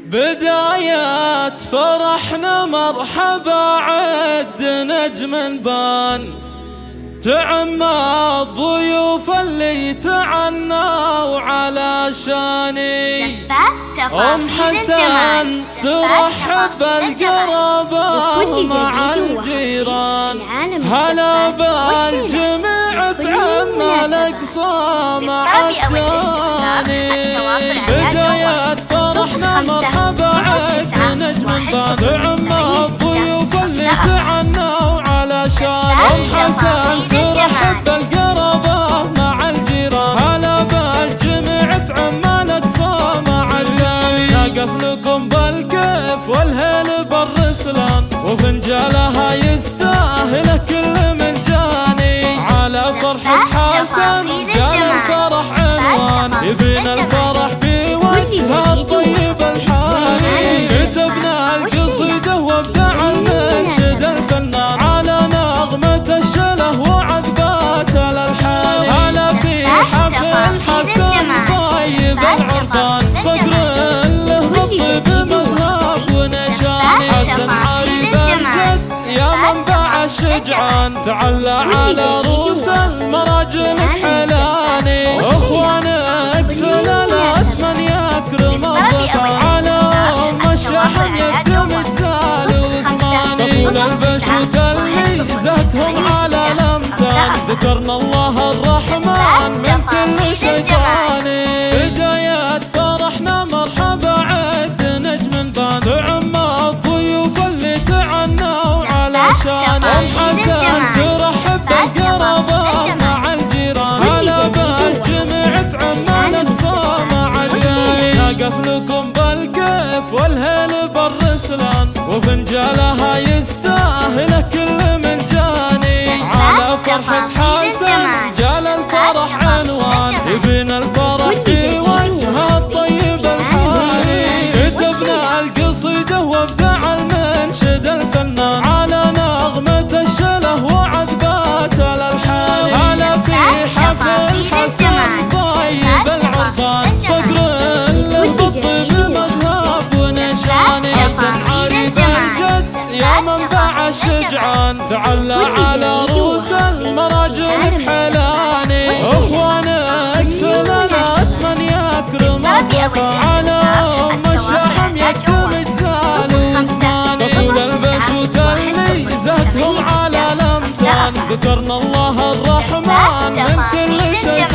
بدايات فرحنا مرحبا عد نجم بان، تعمى الضيوف اللي تعنوا على شاني. أم حسن ترحب بالقرابة مع الجيران، هلا بالجميع تعمى الأقصى مع الثاني. بدايات فرحنا مرحبا عد نجم بان، تعمى الضيوف اللي تعنوا على شاني. أم حسن ترحب بالقرابة مع الجيران، هلا بالجميع تعمى الأقصى مع الثاني. نقف لكم بالكيف والهيل بالرسلان، وفنجالها يستاهل كل من جاني. على فرحة حسن جال الفرح عنوان، يبين الفرح في وجه الطيب الحاني. كتبنا القصيدة وابدع المنشد الفنان، على نغمة الشله وعذبات الألحان. هلا في حفل حسن طيب العربان، صقر له بالطيب مذهب ونشان. حسن عريب الجد يا منبع الشجعان، تعلى على رؤوس المراجل بحلاني. اخوانك سلالات من يكرم الضفان، على ام الشحم يقدم الزال وزماني. طول البشوت اللي زهتهم على الامتان، ذكرنا الله الرحمن من كل شيطاني. بدايات فرحنا مرحبا عد نجم بان، تعمى الضيوف اللي تعنوا على شان. أم حسن ترحب بالقرابة مع الجيران، هلا بالجميع تعمى الأقصى مع الثاني. نقف لكم بالكيف والهيل بالرسلان، وفنجالها يستاهل كل من جاني. على فرحة حسن جال الفرح عنوان، يبين الفرح في وجه الطيب الحاني. كتبنا القصيدة وابدع المنشد الفنان، على نغمة الشله وعذبات الألحان. هلا في حفل حسن طيب العربان، صقر له بالطيب مذهب ونشان. حسن عريب الجد يا منبع الشجعان، تعلى على رؤوس المراجل بحلاني. اخوانك سلالات من يكرم الضفان، على ام الشحم يكتم الزال وزماني. طول البشوت اللي زهتهم على الامتان، ذكرنا الله الرحمن من كل شيء.